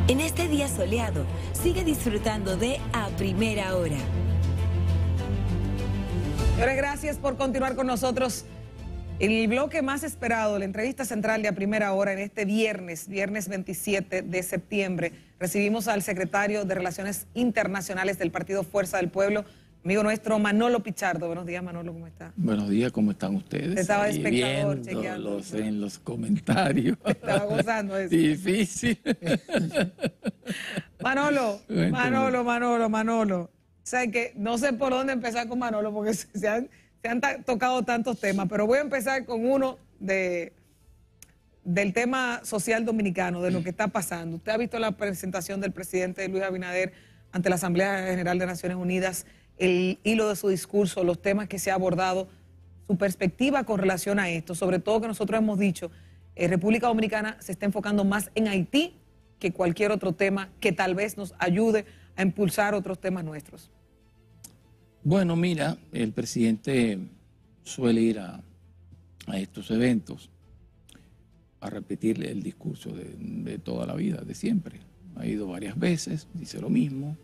En este día soleado, sigue disfrutando de A Primera Hora. Señores, gracias por continuar con nosotros. El bloque más esperado, la entrevista central de A Primera Hora en este viernes 27 de septiembre. Recibimos al secretario de Relaciones Internacionales del Partido Fuerza del Pueblo, amigo nuestro Manolo Pichardo. Buenos días, Manolo, ¿cómo está? Buenos días, ¿cómo están ustedes? Estaba de espectador, viéndolos en los comentarios. Estaba gozando eso. Difícil. Manolo. O sea, que no sé por dónde empezar con Manolo porque se han tocado tantos temas, pero voy a empezar con uno del tema social dominicano, de lo que está pasando. Usted ha visto la presentación del presidente Luis Abinader ante la Asamblea General de Naciones Unidas, el hilo de su discurso, los temas que se ha abordado, su perspectiva con relación a esto, sobre todo que nosotros hemos dicho, República Dominicana se está enfocando más en Haití que cualquier otro tema que tal vez nos ayude a impulsar otros temas nuestros. Bueno, mira, el presidente suele ir a estos eventos a repetirle el discurso de toda la vida, de siempre. Ha ido varias veces, dice lo mismo,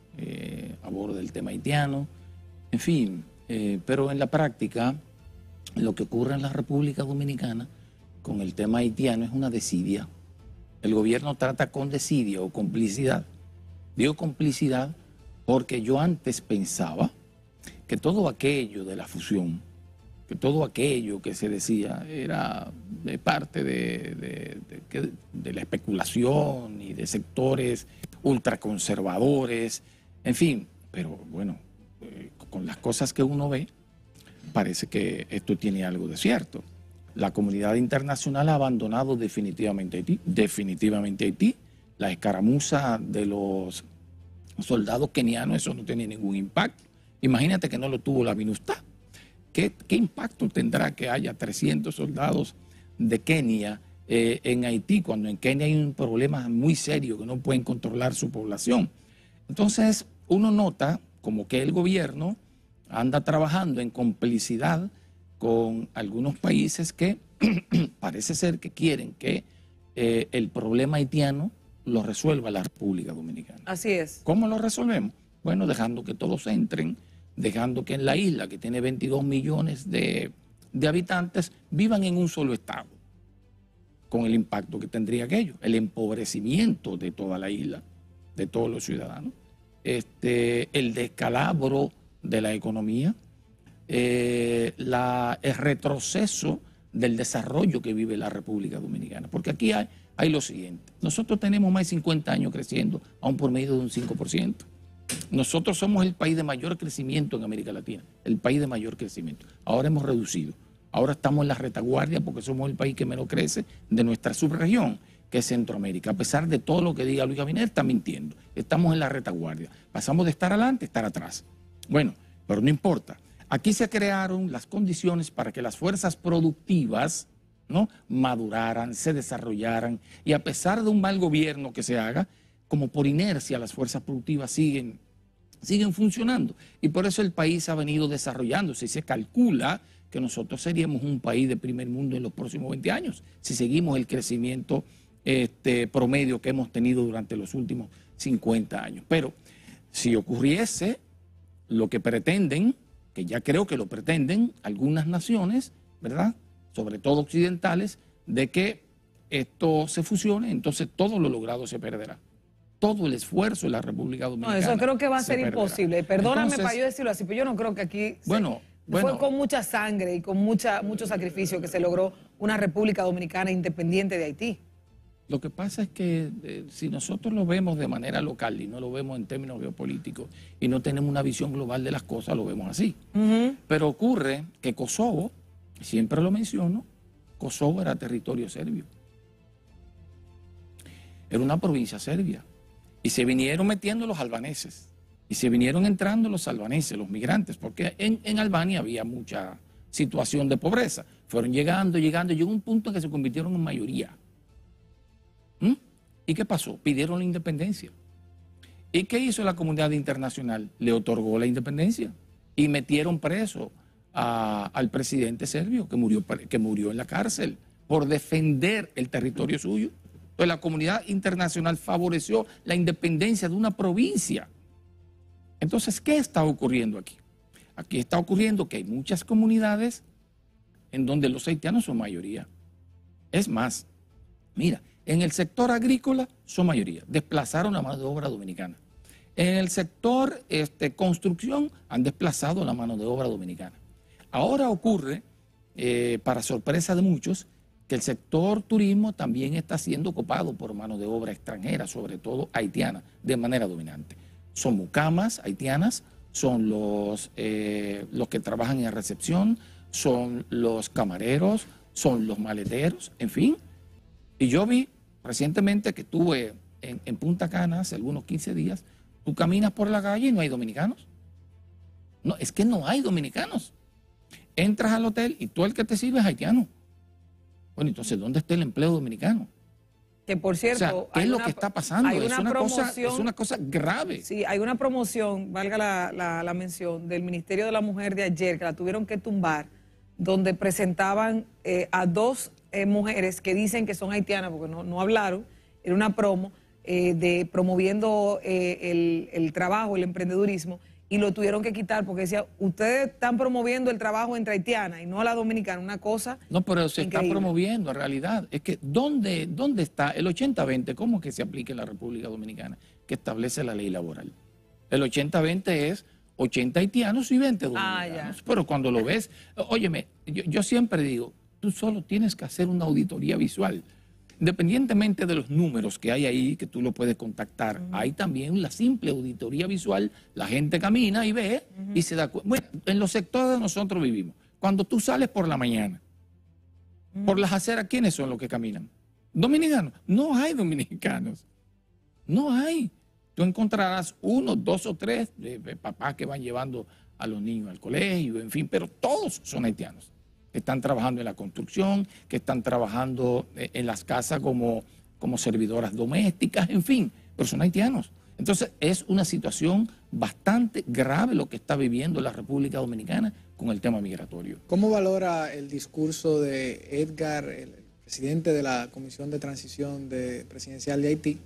aborda el tema haitiano, en fin, pero en la práctica lo que ocurre en la República Dominicana con el tema haitiano es una desidia. El gobierno trata con desidia o complicidad. Digo complicidad porque yo antes pensaba que todo aquello de la fusión, que todo aquello que se decía era de parte de la especulación y de sectores ultraconservadores, en fin, pero bueno, con las cosas que uno ve, parece que esto tiene algo de cierto. La comunidad internacional ha abandonado definitivamente Haití. La escaramuza de los soldados kenianos, eso no tiene ningún impacto. Imagínate que no lo tuvo la MINUSTAH. ¿Qué impacto tendrá que haya 300 soldados de Kenia en Haití, cuando en Kenia hay un problema muy serio que no pueden controlar su población? Entonces, uno nota como que el gobierno anda trabajando en complicidad con algunos países que parece ser que quieren que el problema haitiano lo resuelva la República Dominicana. Así es. ¿Cómo lo resolvemos? Bueno, dejando que todos entren, dejando que en la isla, que tiene 22 millones de habitantes, vivan en un solo estado, con el impacto que tendría aquello, el empobrecimiento de toda la isla, de todos los ciudadanos, el descalabro de la economía, el retroceso del desarrollo que vive la República Dominicana. Porque aquí hay lo siguiente, nosotros tenemos más de 50 años creciendo a un promedio de un 5%. Nosotros somos el país de mayor crecimiento en América Latina, el país de mayor crecimiento. Ahora hemos reducido, ahora estamos en la retaguardia porque somos el país que menos crece de nuestra subregión, que es Centroamérica. A pesar de todo lo que diga Luis Abinader, está mintiendo. Estamos en la retaguardia. Pasamos de estar adelante a estar atrás. Bueno, pero no importa. Aquí se crearon las condiciones para que las fuerzas productivas, ¿no?, maduraran, se desarrollaran, y a pesar de un mal gobierno que se haga, como por inercia las fuerzas productivas siguen funcionando. Y por eso el país ha venido desarrollándose y se calcula que nosotros seríamos un país de primer mundo en los próximos 20 años, si seguimos el crecimiento promedio que hemos tenido durante los últimos 50 años. Pero si ocurriese lo que pretenden, que ya creo que lo pretenden algunas naciones, ¿verdad?, sobre todo occidentales, de que esto se fusione, entonces todo lo logrado se perderá. Todo el esfuerzo de la República Dominicana. No, eso creo que va a ser perderá. Imposible. Perdóname para yo decirlo así, pero yo no creo que aquí fue con mucha sangre y con mucho sacrificio que se logró una República Dominicana independiente de Haití. Lo que pasa es que si nosotros lo vemos de manera local y no lo vemos en términos geopolíticos y no tenemos una visión global de las cosas, lo vemos así. Pero ocurre que Kosovo, siempre lo menciono, Kosovo era territorio serbio. Era una provincia serbia. Y se vinieron metiendo los albaneses. Y se vinieron entrando los albaneses, los migrantes, porque en Albania había mucha situación de pobreza. Fueron llegando, llegó un punto en que se convirtieron en mayoría. ¿Y qué pasó? Pidieron la independencia. ¿Y qué hizo la comunidad internacional? Le otorgó la independencia y metieron preso al presidente serbio que murió en la cárcel por defender el territorio suyo. Entonces la comunidad internacional favoreció la independencia de una provincia. Entonces, ¿qué está ocurriendo aquí? Aquí está ocurriendo que hay muchas comunidades en donde los haitianos son mayoría. Es más, mira, en el sector agrícola son mayoría, desplazaron la mano de obra dominicana. En el sector construcción han desplazado la mano de obra dominicana. Ahora ocurre, para sorpresa de muchos, que el sector turismo también está siendo ocupado por mano de obra extranjera, sobre todo haitiana, de manera dominante. Son mucamas haitianas, son los que trabajan en recepción, son los camareros, son los maleteros, en fin. Y yo vi recientemente que estuve en Punta Cana hace algunos 15 días, tú caminas por la calle y no hay dominicanos. No, es que no hay dominicanos. Entras al hotel y tú el que te sirve es haitiano. Bueno, entonces, ¿dónde está el empleo dominicano? Que por cierto, o sea, ¿qué es lo que está pasando? Es una cosa grave. Sí, hay una promoción, valga la mención, del Ministerio de la Mujer de ayer, que la tuvieron que tumbar, donde presentaban a dos mujeres que dicen que son haitianas, porque no hablaron, era una promo promoviendo el trabajo, el emprendedurismo, y lo tuvieron que quitar porque decía, ustedes están promoviendo el trabajo entre haitianas y no a la dominicana, una cosa No, pero se increíble. Está promoviendo en realidad. Es que, ¿dónde está el 80-20? ¿Cómo que se aplica en la República Dominicana? Que establece la ley laboral. El 80-20 es 80 haitianos y 20 dominicanos. Pero cuando lo ves, óyeme, yo siempre digo, tú solo tienes que hacer una auditoría visual. Independientemente de los números que hay ahí, que tú lo puedes contactar, hay también la simple auditoría visual. La gente camina y ve y se da cuenta. Bueno, en los sectores donde nosotros vivimos, cuando tú sales por la mañana, por las aceras, ¿quiénes son los que caminan? ¿Dominicanos? No hay dominicanos. No hay. Tú encontrarás uno, dos o tres de papás que van llevando a los niños al colegio, en fin, pero todos son haitianos. Que están trabajando en la construcción, que están trabajando en las casas como servidoras domésticas, en fin, pero son haitianos. Entonces es una situación bastante grave lo que está viviendo la República Dominicana con el tema migratorio. ¿Cómo valora el discurso de Edgar, el presidente de la Comisión de Transición Presidencial de Haití,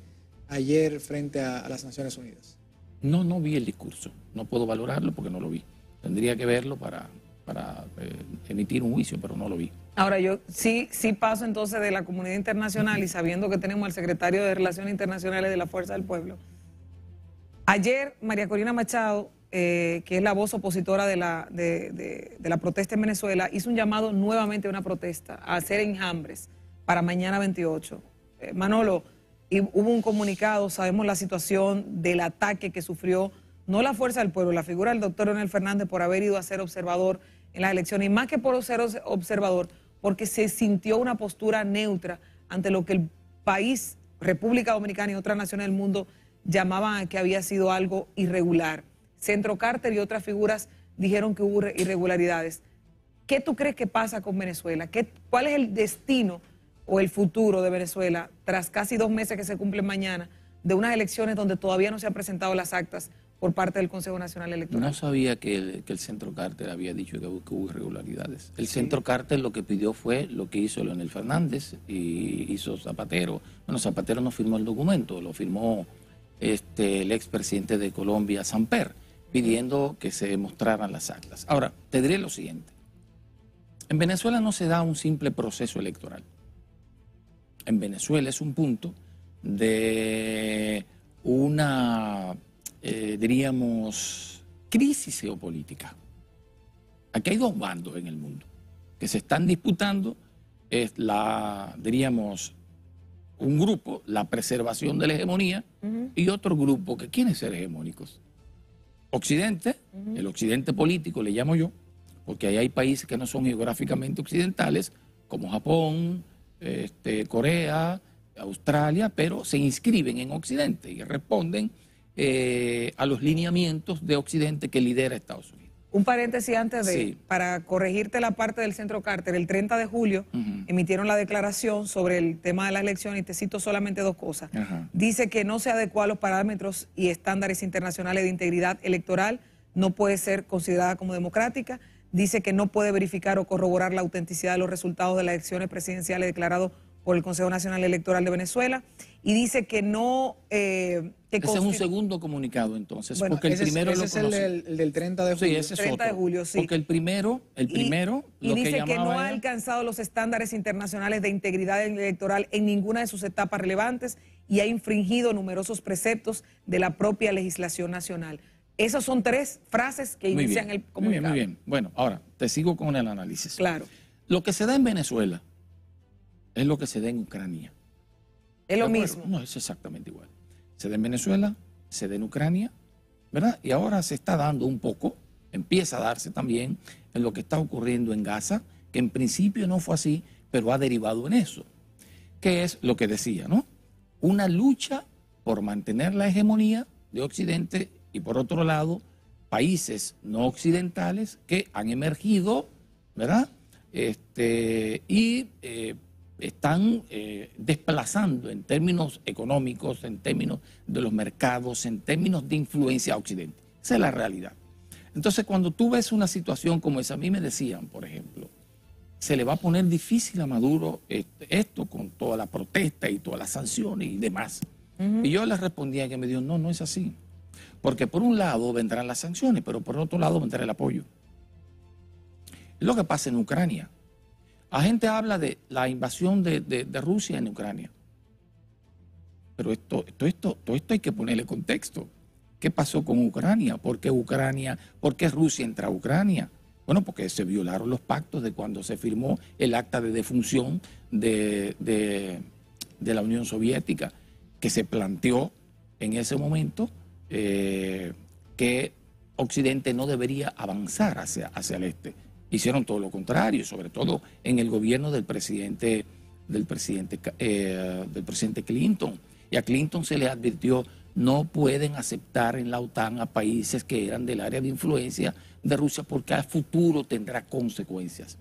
ayer frente a las Naciones Unidas? No vi el discurso, no puedo valorarlo porque no lo vi. Tendría que verlo para emitir un juicio, pero no lo vi. Ahora yo sí paso entonces de la comunidad internacional y sabiendo que tenemos al secretario de Relaciones Internacionales de la Fuerza del Pueblo. Ayer María Corina Machado, que es la voz opositora de la protesta en Venezuela, hizo un llamado nuevamente a una protesta, a hacer enjambres para mañana 28. Manolo, hubo un comunicado, sabemos la situación del ataque que sufrió no la Fuerza del Pueblo, la figura del doctor Leonel Fernández por haber ido a ser observador en las elecciones, y más que por ser observador, porque se sintió una postura neutra ante lo que el país, República Dominicana y otras naciones del mundo llamaban a que había sido algo irregular. Centro Carter y otras figuras dijeron que hubo irregularidades. ¿Qué tú crees que pasa con Venezuela? ¿Cuál es el destino o el futuro de Venezuela tras casi 2 meses que se cumplen mañana de unas elecciones donde todavía no se han presentado las actas por parte del Consejo Nacional Electoral? No sabía que el Centro Carter había dicho que hubo irregularidades. El Centro Carter lo que pidió fue lo que hizo Leonel Fernández y hizo Zapatero. Bueno, Zapatero no firmó el documento, lo firmó el expresidente de Colombia, Samper, pidiendo que se mostraran las actas. Ahora, te diré lo siguiente. En Venezuela no se da un simple proceso electoral. En Venezuela es un punto de una diríamos, crisis geopolítica. Aquí hay 2 bandos en el mundo que se están disputando, diríamos, un grupo, la preservación de la hegemonía, y otro grupo que quieren ser hegemónicos. Occidente, el occidente político le llamo yo, porque ahí hay países que no son geográficamente occidentales, como Japón, Corea, Australia, pero se inscriben en Occidente y responden a los lineamientos de Occidente que lidera Estados Unidos. Un paréntesis antes para corregirte la parte del Centro Carter, el 30 de julio emitieron la declaración sobre el tema de las elecciones y te cito solamente 2 cosas. Dice que no se adecua a los parámetros y estándares internacionales de integridad electoral, no puede ser considerada como democrática. Dice que no puede verificar o corroborar la autenticidad de los resultados de las elecciones presidenciales declarados por el Consejo Nacional Electoral de Venezuela, y dice que no... ese es un segundo comunicado, entonces, bueno, porque el primero ese lo es conocí. el del 30 de julio. Sí, ese es 30 de otro. julio, sí. Porque el primero Y lo dice que no llamaba ha era- alcanzado los estándares internacionales de integridad electoral en ninguna de sus etapas relevantes y ha infringido numerosos preceptos de la propia legislación nacional. Esas son 3 frases que Muy inician bien, el comunicado. muy bien. Bueno, ahora, te sigo con el análisis. Claro. Lo que se da en Venezuela es lo que se da en Ucrania. Es lo ¿De acuerdo? mismo. No, es exactamente igual. Se da en Venezuela, se da en Ucrania, ¿verdad? Y ahora se está dando un poco, empieza a darse también en lo que está ocurriendo en Gaza, que en principio no fue así, pero ha derivado en eso. Que es lo que decía, ¿no? Una lucha por mantener la hegemonía de Occidente y por otro lado, países no occidentales que han emergido, ¿verdad? Están desplazando en términos económicos, en términos de los mercados, en términos de influencia a Occidente. Esa es la realidad. Entonces, cuando tú ves una situación como esa, a mí me decían, por ejemplo, se le va a poner difícil a Maduro esto con toda la protesta y todas las sanciones y demás. Y yo les respondía que me dijo, no, no es así. Porque por un lado vendrán las sanciones, pero por otro lado vendrá el apoyo. Es lo que pasa en Ucrania. La gente habla de la invasión de Rusia en Ucrania. Pero todo esto hay que ponerle contexto. ¿Qué pasó con Ucrania? ¿Por qué Rusia entra a Ucrania? Bueno, porque se violaron los pactos de cuando se firmó el acta de defunción de la Unión Soviética, que se planteó en ese momento que Occidente no debería avanzar hacia el este. Hicieron todo lo contrario, sobre todo en el gobierno del presidente Clinton. Y a Clinton se le advirtió, no pueden aceptar en la OTAN a países que eran del área de influencia de Rusia porque a futuro tendrá consecuencias.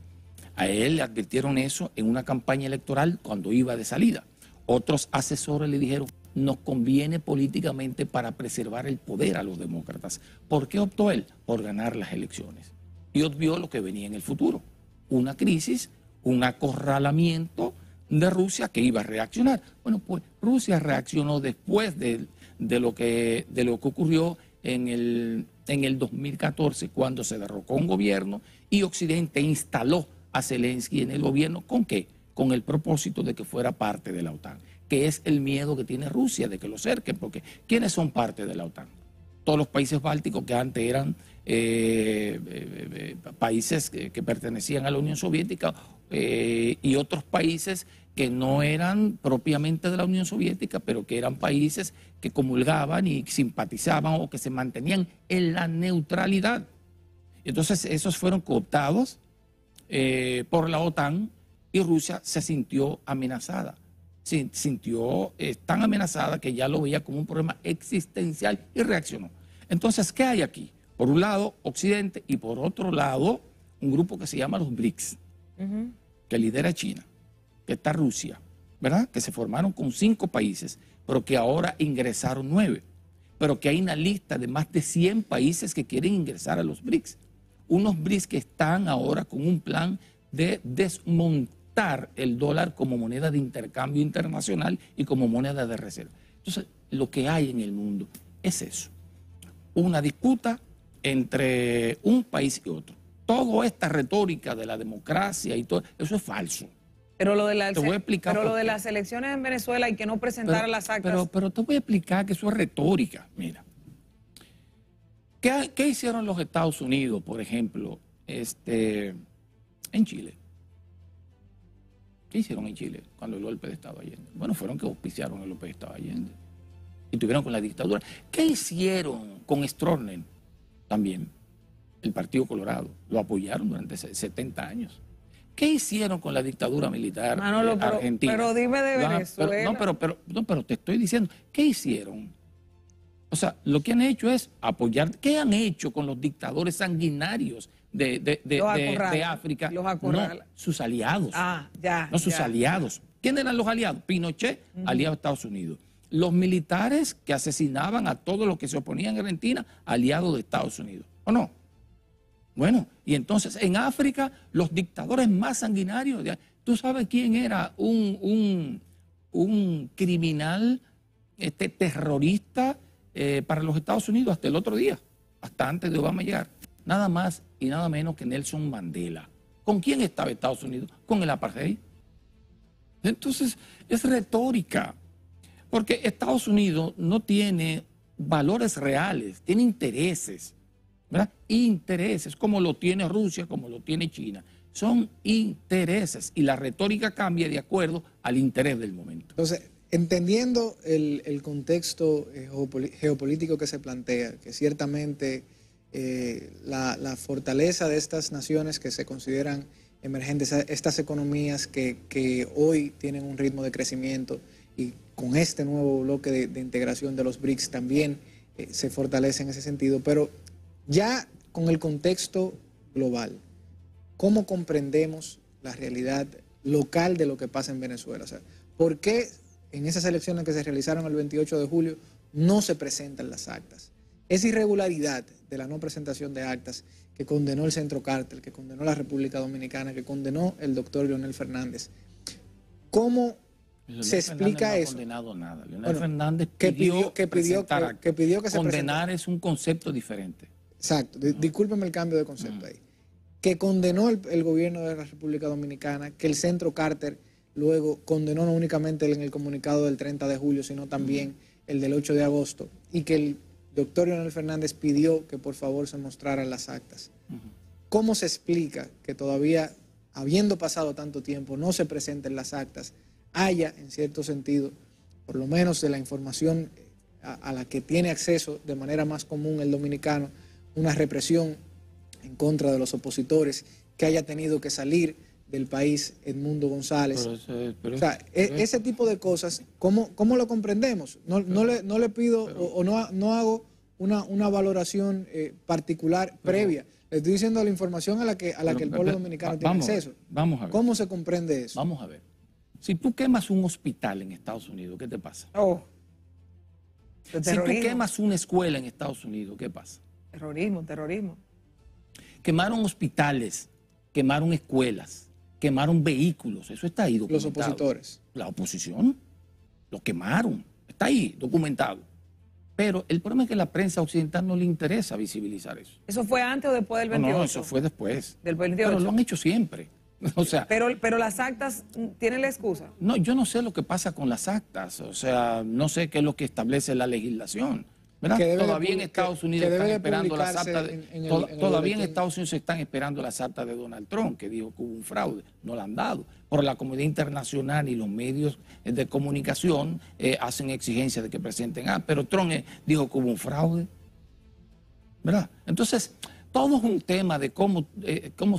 A él le advirtieron eso en una campaña electoral cuando iba de salida. Otros asesores le dijeron, nos conviene políticamente para preservar el poder a los demócratas. ¿Por qué optó él? Por ganar las elecciones. Y obvió lo que venía en el futuro. Una crisis, un acorralamiento de Rusia que iba a reaccionar. Bueno, pues Rusia reaccionó después de lo que ocurrió en el 2014, cuando se derrocó un gobierno y Occidente instaló a Zelensky en el gobierno. ¿Con qué? Con el propósito de que fuera parte de la OTAN, que es el miedo que tiene Rusia de que lo cerquen, porque ¿quiénes son parte de la OTAN? Todos los países bálticos que antes eran países que pertenecían a la Unión Soviética y otros países que no eran propiamente de la Unión Soviética, pero que eran países que comulgaban y simpatizaban o que se mantenían en la neutralidad. Entonces esos fueron cooptados por la OTAN y Rusia se sintió amenazada. Se sintió tan amenazada que ya lo veía como un problema existencial y reaccionó. Entonces, ¿qué hay aquí? Por un lado, Occidente, y por otro lado, un grupo que se llama los BRICS, que lidera China, que está Rusia, ¿verdad? Que se formaron con 5 países, pero que ahora ingresaron 9. Pero que hay una lista de más de 100 países que quieren ingresar a los BRICS. Unos BRICS que están ahora con un plan de desmontar el dólar como moneda de intercambio internacional y como moneda de reserva. Entonces, lo que hay en el mundo es eso. Una disputa entre un país y otro. Toda esta retórica de la democracia y todo, eso es falso. Pero lo de, Te voy a explicar por qué. las elecciones en Venezuela y que no presentara las actas. Pero te voy a explicar que eso es retórica. Mira, ¿qué hicieron los Estados Unidos, por ejemplo, en Chile? ¿Qué hicieron en Chile cuando el golpe de Estado Allende? Bueno, fueron que auspiciaron el golpe de Estado Allende. Y tuvieron con la dictadura. ¿Qué hicieron con Stroessner? También el Partido Colorado. Lo apoyaron durante 70 años. ¿Qué hicieron con la dictadura militar argentina? Pero dime de Venezuela. Pero te estoy diciendo, ¿qué hicieron? O sea, lo que han hecho es apoyar. ¿Qué han hecho con los dictadores sanguinarios de África? Los acorralan. No, sus aliados. Sus aliados. ¿Quién eran los aliados? Pinochet, aliado de Estados Unidos. Los militares que asesinaban a todos los que se oponían a Argentina, aliados de Estados Unidos. ¿O no? Bueno, y entonces en África los dictadores más sanguinarios, ¿Tú sabes quién era un criminal terrorista para los Estados Unidos hasta el otro día, hasta antes de Obama llegar? Nada más y nada menos que Nelson Mandela. ¿Con quién estaba Estados Unidos? Con el apartheid. Entonces, es retórica, porque Estados Unidos no tiene valores reales, tiene intereses, ¿verdad? Intereses, como lo tiene Rusia, como lo tiene China. Son intereses y la retórica cambia de acuerdo al interés del momento. Entonces, entendiendo el contexto geopolítico que se plantea, que ciertamente la fortaleza de estas naciones que se consideran emergentes, estas economías que hoy tienen un ritmo de crecimiento y con este nuevo bloque de integración de los BRICS también se fortalece en ese sentido, pero ya con el contexto global, ¿cómo comprendemos la realidad local de lo que pasa en Venezuela? O sea, ¿por qué en esas elecciones que se realizaron el 28 de julio no se presentan las actas? Esa irregularidad de la no presentación de actas que condenó el Centro Carter, que condenó la República Dominicana, que condenó el doctor Leonel Fernández. ¿Cómo se explica eso? No ha condenado nada. Leonel Fernández que pidió que se condenar es un concepto diferente. Exacto. Discúlpeme el cambio de concepto ahí. Que condenó el gobierno de la República Dominicana, que el Centro Carter luego condenó no únicamente en el comunicado del 30 de julio, sino también el del 8 de agosto, y que el doctor Leonel Fernández pidió que por favor se mostraran las actas. ¿Cómo se explica que todavía, habiendo pasado tanto tiempo, no se presenten las actas, haya, en cierto sentido, por lo menos de la información a la que tiene acceso de manera más común el dominicano, una represión en contra de los opositores, que haya tenido que salir del país Edmundo González? Ese tipo de cosas, ¿cómo lo comprendemos? No le pido o no hago una valoración particular previa. Le estoy diciendo la información a la que el pueblo dominicano tiene acceso. Vamos a ver. ¿Cómo se comprende eso? Vamos a ver. Si tú quemas un hospital en Estados Unidos, ¿qué te pasa? Si tú quemas una escuela en Estados Unidos, ¿qué pasa? Terrorismo. Quemaron hospitales, quemaron escuelas, quemaron vehículos, eso está ahí documentado. Los opositores. La oposición, lo quemaron, está ahí documentado. Pero el problema es que a la prensa occidental no le interesa visibilizar eso. ¿Eso fue antes o después del 28? No, eso fue después. Del 28. Pero lo han hecho siempre. O sea, pero las actas tienen la excusa. No, yo no sé lo que pasa con las actas, o sea, no sé qué es lo que establece la legislación. Todavía en Estados Unidos están esperando las actas. Todavía en Estados Unidos se están esperando las actas de Donald Trump, que dijo que hubo un fraude. No la han dado. Por la comunidad internacional y los medios de comunicación hacen exigencia de que presenten. Pero Trump dijo que hubo un fraude. ¿Verdad? Entonces, todo es un tema de cómo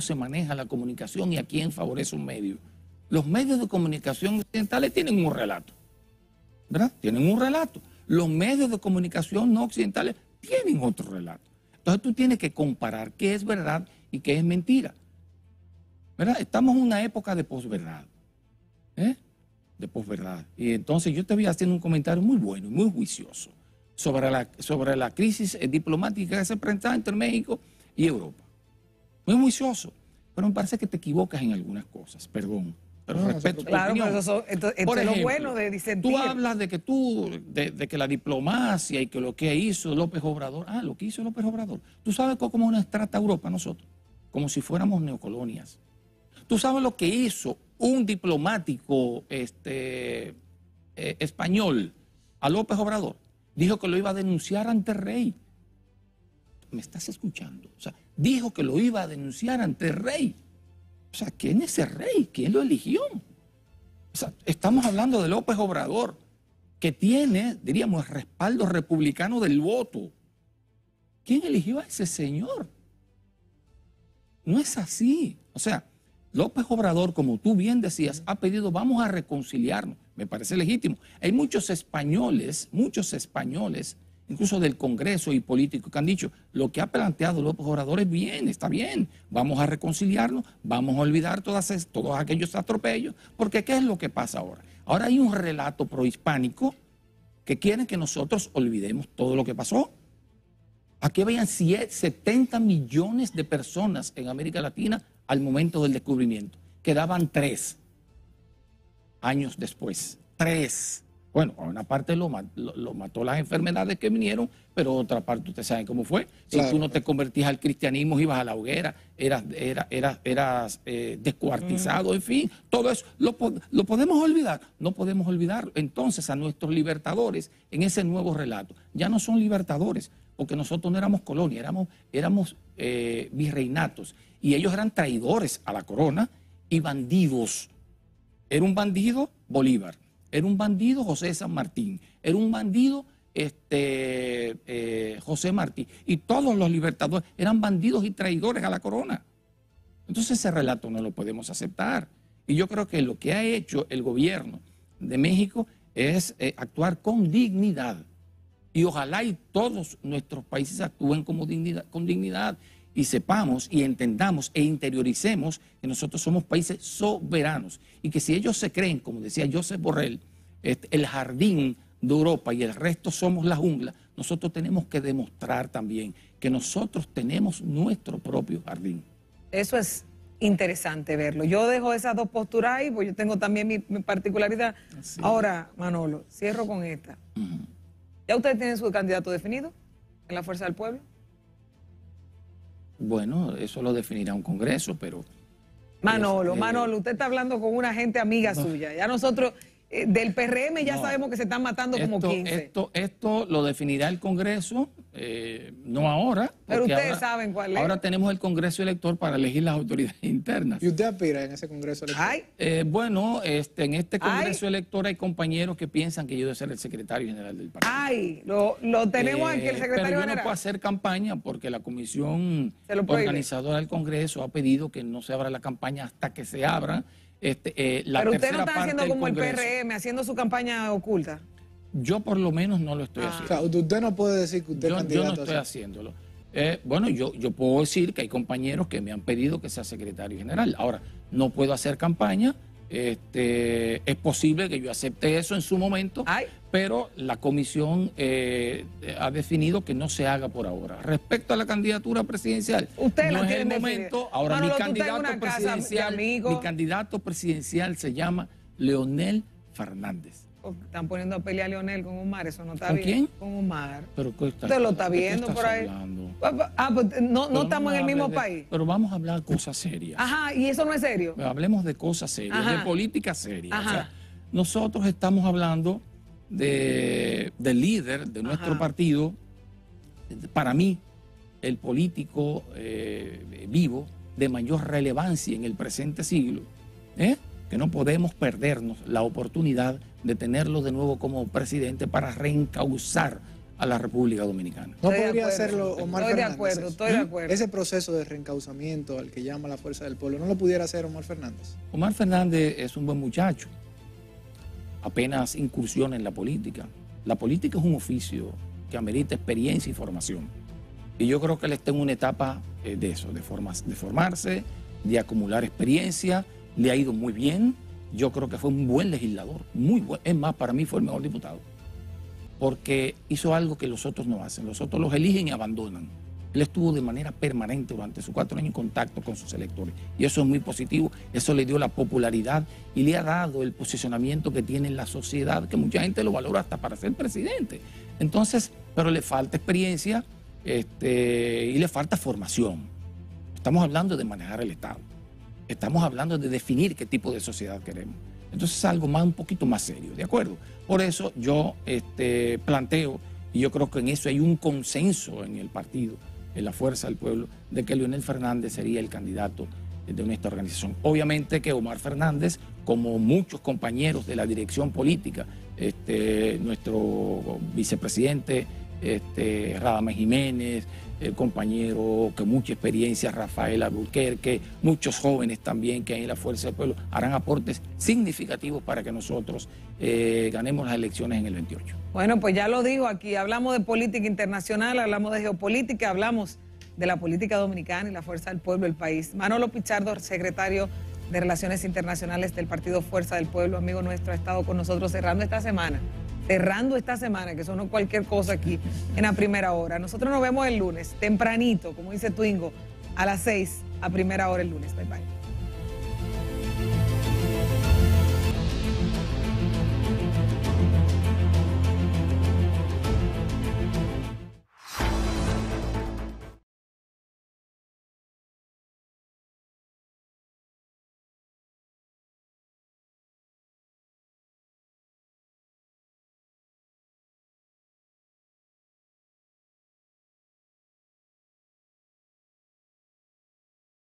se maneja la comunicación y a quién favorece un medio. Los medios de comunicación occidentales tienen un relato. ¿Verdad? Tienen un relato. Los medios de comunicación no occidentales tienen otro relato. Entonces tú tienes que comparar qué es verdad y qué es mentira. ¿Verdad? Estamos en una época de posverdad. De posverdad. Y entonces yo te voy haciendo un comentario muy bueno, muy juicioso, sobre la crisis diplomática que se presenta entre México y Europa. Muy juicioso. Pero me parece que te equivocas en algunas cosas, perdón. Pero respeto tu opinión. Por ejemplo, lo bueno de disentir. Tú hablas de que la diplomacia y que lo que hizo López Obrador, lo que hizo López Obrador. Tú sabes cómo nos trata Europa a nosotros, como si fuéramos neocolonias. Tú sabes lo que hizo un diplomático español a López Obrador. Dijo que lo iba a denunciar ante el rey. ¿Me estás escuchando? O sea, dijo que lo iba a denunciar ante el rey. O sea, ¿quién es ese rey? ¿Quién lo eligió? O sea, estamos hablando de López Obrador, que tiene, diríamos, el respaldo republicano del voto. ¿Quién eligió a ese señor? No es así. O sea, López Obrador, como tú bien decías, ha pedido, vamos a reconciliarnos. Me parece legítimo. Hay muchos españoles, incluso del Congreso y políticos, que han dicho, lo que ha planteado López Obrador es bien, está bien, vamos a reconciliarnos, vamos a olvidar todos aquellos atropellos, porque ¿qué es lo que pasa ahora? Ahora hay un relato prohispánico que quiere que nosotros olvidemos todo lo que pasó. Aquí habían 70 millones de personas en América Latina al momento del descubrimiento. Quedaban 3. años después. 3. Bueno, una parte lo mató las enfermedades que vinieron, pero otra parte ustedes saben cómo fue. Si Claro. tú no te convertías al cristianismo, ibas a la hoguera, eras descuartizado, en fin, todo eso lo podemos olvidar. No podemos olvidar entonces a nuestros libertadores en ese nuevo relato. Ya no son libertadores, porque nosotros no éramos colonia, éramos virreinatos, y ellos eran traidores a la corona y bandidos. Era un bandido Bolívar. Era un bandido José de San Martín, era un bandido José Martí, y todos los libertadores eran bandidos y traidores a la corona. Entonces ese relato no lo podemos aceptar. Y yo creo que lo que ha hecho el gobierno de México es actuar con dignidad. Y ojalá y todos nuestros países actúen con dignidad y sepamos y entendamos e interioricemos que nosotros somos países soberanos y que si ellos se creen, como decía Josep Borrell, el jardín de Europa y el resto somos la jungla, nosotros tenemos que demostrar también que nosotros tenemos nuestro propio jardín. Eso es interesante verlo. Yo dejo esas dos posturas ahí, porque yo tengo también mi particularidad. Sí. Ahora, Manolo, cierro con esta. ¿Ya ustedes tienen su candidato definido en la Fuerza del Pueblo? Bueno, eso lo definirá un congreso, pero... Manolo, usted está hablando con una gente amiga suya. Ya nosotros, del PRM, ya sabemos que se están matando como 15. Esto lo definirá el Congreso, no ahora. Pero ustedes ahora, saben cuál es. Ahora tenemos el Congreso elector para elegir las autoridades internas. ¿Y usted aspira en ese Congreso electoral? Bueno, en este Congreso elector hay compañeros que piensan que yo debo ser el secretario general del partido. Lo tenemos aquí, el secretario pero yo general. no puedo hacer campaña porque la comisión Se lo prohíbe. organizadora del Congreso ha pedido que no se abra la campaña hasta que se abra la Pero usted no tercera está parte haciendo del como el Congreso. PRM, haciendo su campaña oculta. Yo por lo menos no lo estoy O haciendo. sea, usted no puede decir que usted es Yo candidato. no estoy haciéndolo. Bueno, yo puedo decir que hay compañeros que me han pedido que sea secretario general. Ahora, no puedo hacer campaña. Es posible que yo acepte eso en su momento, pero la comisión ha definido que no se haga por ahora. Respecto a la candidatura presidencial, Usted no la es el tiene momento. definida. Ahora, Manolo, mi tú estás en candidato una casa de presidencial, amigos. mi candidato presidencial se llama Leonel Fernández. Están poniendo a pelear a Leonel con Omar, eso no está ¿Con bien. quién? Con Omar. Pero ¿qué Usted lo está ¿de qué viendo estás por ahí. hablando? Pues no Pero estamos en el mismo país. Pero vamos a hablar cosas serias. Ajá, y eso no es serio. Hablemos de cosas serias, Ajá. de política seria. Ajá. O sea, nosotros estamos hablando del líder de nuestro partido, para mí, el político vivo de mayor relevancia en el presente siglo, que no podemos perdernos la oportunidad de tenerlo de nuevo como presidente para reencauzar a la República Dominicana. No Estoy de podría acuerdo. hacerlo Omar Estoy de Fernández. acuerdo, estoy de acuerdo. Ese proceso de reencauzamiento al que llama la Fuerza del Pueblo, ¿no lo pudiera hacer Omar Fernández? Omar Fernández es un buen muchacho, apenas incursiona en la política. La política es un oficio que amerita experiencia y formación. Y yo creo que él está en una etapa de eso, de formarse, de acumular experiencia. Le ha ido muy bien. Yo creo que fue un buen legislador, muy buen. Es más, para mí fue el mejor diputado. Porque hizo algo que los otros no hacen. Los otros los eligen y abandonan. Él estuvo de manera permanente durante sus 4 años en contacto con sus electores. Y eso es muy positivo. Eso le dio la popularidad y le ha dado el posicionamiento que tiene en la sociedad, que mucha gente lo valora hasta para ser presidente. Entonces, pero le falta experiencia y le falta formación. Estamos hablando de manejar el Estado. Estamos hablando de definir qué tipo de sociedad queremos. Entonces es algo un poquito más serio, ¿de acuerdo? Por eso yo planteo, y yo creo que en eso hay un consenso en el partido, en la Fuerza del Pueblo, de que Leonel Fernández sería el candidato de nuestra organización. Obviamente que Omar Fernández, como muchos compañeros de la dirección política, nuestro vicepresidente Radamés Jiménez, el compañero con mucha experiencia Rafael Alburquerque, muchos jóvenes también que hay en la Fuerza del Pueblo, harán aportes significativos para que nosotros ganemos las elecciones en el 28. Bueno, pues ya lo digo aquí, hablamos de política internacional, hablamos de geopolítica, hablamos de la política dominicana y la Fuerza del Pueblo del país. Manolo Pichardo, secretario de Relaciones Internacionales del Partido Fuerza del Pueblo, amigo nuestro, ha estado con nosotros cerrando esta semana, que eso no es cualquier cosa aquí en la primera hora. Nosotros nos vemos el lunes, tempranito, como dice Twingo, a las 6, a primera hora el lunes. Bye, bye.